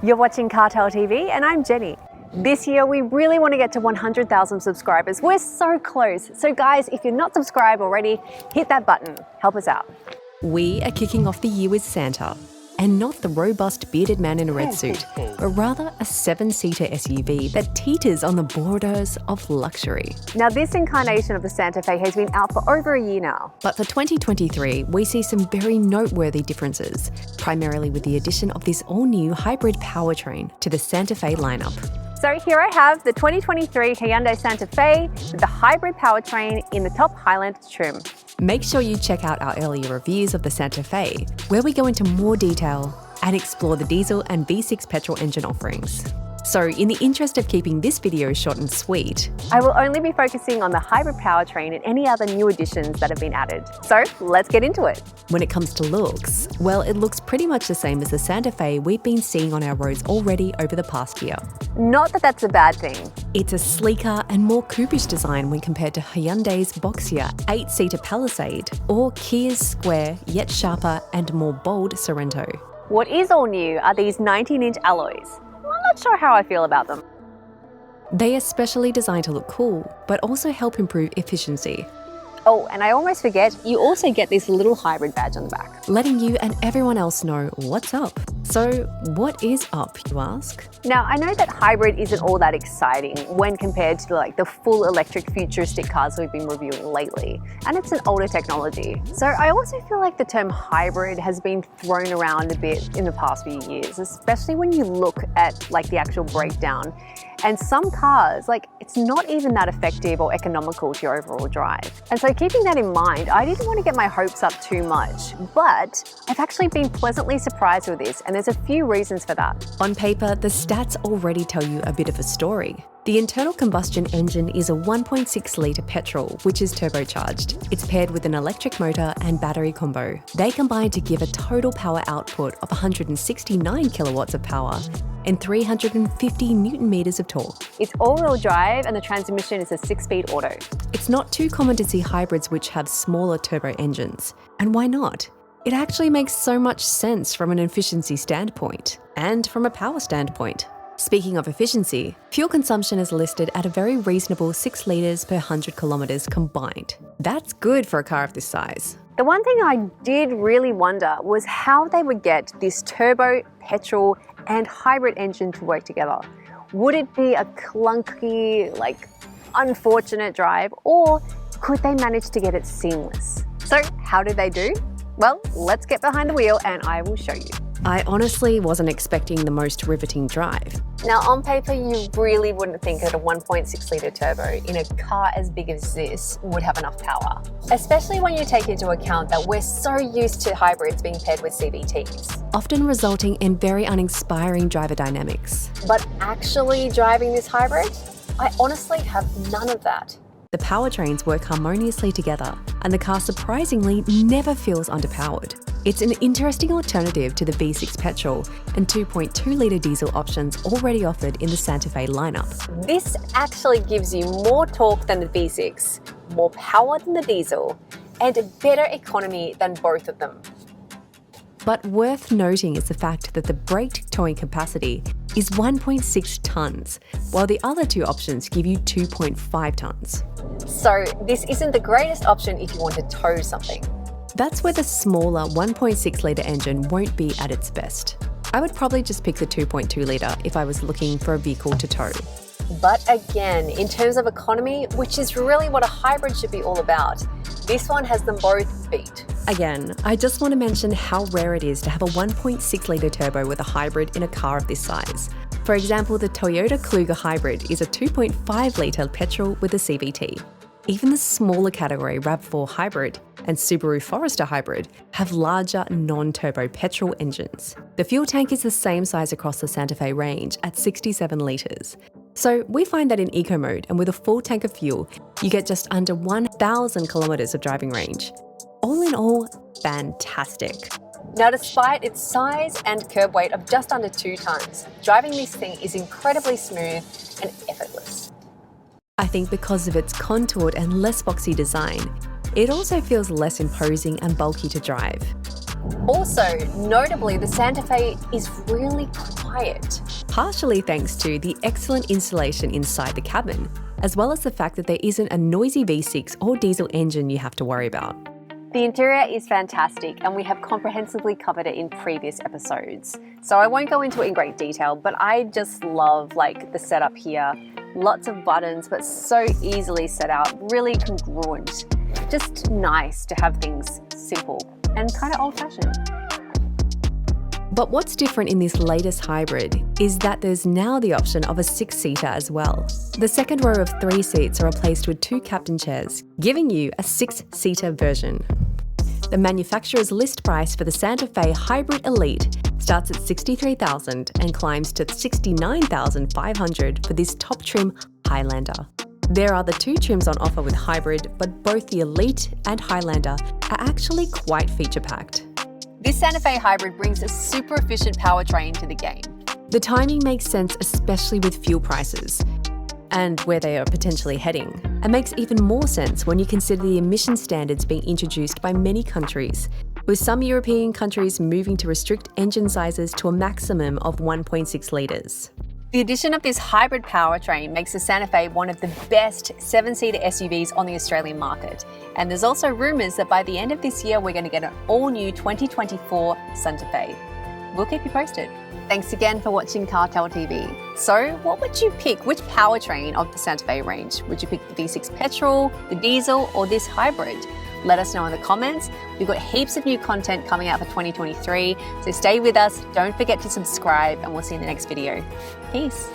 You're watching Cartell TV and I'm Jenny. This year we really want to get to 100,000 subscribers. We're so close. So guys, if you're not subscribed already, hit that button. Help us out. We are kicking off the year with Santa, and not the robust bearded man in a red suit, but rather a 7-seater SUV that teeters on the borders of luxury. Now this incarnation of the Santa Fe has been out for over a year now. But for 2023, we see some very noteworthy differences, primarily with the addition of this all-new hybrid powertrain to the Santa Fe lineup. So here I have the 2023 Hyundai Santa Fe with the hybrid powertrain in the top Highlander trim. Make sure you check out our earlier reviews of the Santa Fe, where we go into more detail and explore the diesel and V6 petrol engine offerings. So in the interest of keeping this video short and sweet, I will only be focusing on the hybrid powertrain and any other new additions that have been added. So let's get into it. when it comes to looks, well, it looks pretty much the same as the Santa Fe we've been seeing on our roads already over the past year. Not that that's a bad thing. It's a sleeker and more coupish design when compared to Hyundai's boxier 8-seater Palisade or Kia's square yet sharper and more bold Sorento. What is all new are these 19-inch alloys. I'm not sure how I feel about them. They are specially designed to look cool, but also help improve efficiency, Oh, and I almost forget, you also get this little hybrid badge on the back. letting you and everyone else know what's up. So what is up, you ask? Now, I know that hybrid isn't all that exciting when compared to the full electric futuristic cars we've been reviewing lately, and it's an older technology. So I also feel like the term hybrid has been thrown around a bit in the past few years, especially when you look at the actual breakdown. And some cars, it's not even that effective or economical to your overall drive. And so keeping that in mind, I didn't want to get my hopes up too much, but I've actually been pleasantly surprised with this, and there's a few reasons for that. On paper, the stats already tell you a bit of a story. The internal combustion engine is a 1.6-litre petrol, which is turbocharged. It's paired with an electric motor and battery combo. They combine to give a total power output of 169 kilowatts of power and 350 newton meters of torque. It's all-wheel drive and the transmission is a 6-speed auto. It's not too common to see hybrids which have smaller turbo engines. And why not? It actually makes so much sense from an efficiency standpoint and from a power standpoint. Speaking of efficiency, fuel consumption is listed at a very reasonable 6 litres per 100 kilometres combined. That's good for a car of this size. The one thing I did really wonder was how they would get this turbo, petrol, and hybrid engine to work together. Would it be a clunky, unfortunate drive, or could they manage to get it seamless? So how did they do? Well, let's get behind the wheel and I will show you. I honestly wasn't expecting the most riveting drive. Now on paper, you really wouldn't think that a 1.6-litre turbo in a car as big as this would have enough power. Especially when you take into account that we're so used to hybrids being paired with CVTs. Often resulting in very uninspiring driver dynamics. But actually driving this hybrid, I honestly have none of that. The powertrains work harmoniously together, and the car surprisingly never feels underpowered. It's an interesting alternative to the V6 petrol and 2.2-litre diesel options already offered in the Santa Fe lineup. This actually gives you more torque than the V6, more power than the diesel, and a better economy than both of them. But worth noting is the fact that the braked towing capacity is 1.6 tonnes, while the other two options give you 2.5 tonnes. So this isn't the greatest option if you want to tow something. That's where the smaller 1.6-litre engine won't be at its best. I would probably just pick the 2.2-litre if I was looking for a vehicle to tow. But again, in terms of economy, which is really what a hybrid should be all about, this one has them both beat. Again, I just want to mention how rare it is to have a 1.6-litre turbo with a hybrid in a car of this size. For example, the Toyota Kluger Hybrid is a 2.5-litre petrol with a CVT. Even the smaller category RAV4 Hybrid and Subaru Forester Hybrid have larger non-turbo petrol engines. The fuel tank is the same size across the Santa Fe range at 67 litres. So we find that in eco mode and with a full tank of fuel, you get just under 1,000 kilometres of driving range. All in all, fantastic. Now, despite its size and curb weight of just under 2 tonnes, driving this thing is incredibly smooth and effortless. I think because of its contoured and less boxy design, it also feels less imposing and bulky to drive. Also, notably, the Santa Fe is really quite quiet. Partially thanks to the excellent insulation inside the cabin, as well as the fact that there isn't a noisy V6 or diesel engine you have to worry about. The interior is fantastic and we have comprehensively covered it in previous episodes. So I won't go into it in great detail, but I just love the setup here. Lots of buttons, but so easily set out, really congruent. Just nice to have things simple and kind of old-fashioned. But what's different in this latest hybrid is that there's now the option of a 6-seater as well. The second row of 3 seats are replaced with 2 captain chairs, giving you a 6-seater version. The manufacturer's list price for the Santa Fe Hybrid Elite starts at $63,000 and climbs to $69,500 for this top trim Highlander. There are the 2 trims on offer with hybrid, but both the Elite and Highlander are actually quite feature-packed. This Santa Fe Hybrid brings a super efficient powertrain to the game. The timing makes sense, especially with fuel prices and where they are potentially heading, and makes even more sense when you consider the emission standards being introduced by many countries, with some European countries moving to restrict engine sizes to a maximum of 1.6 litres. The addition of this hybrid powertrain makes the Santa Fe one of the best 7-seater SUVs on the Australian market. And there's also rumours that by the end of this year, we're going to get an all-new 2024 Santa Fe. We'll keep you posted. Thanks again for watching Cartell TV. So, what would you pick? Which powertrain of the Santa Fe range? Would you pick the V6 petrol, the diesel, or this hybrid? Let us know in the comments. We've got heaps of new content coming out for 2023, so stay with us. Don't forget to subscribe, and we'll see you in the next video. Peace.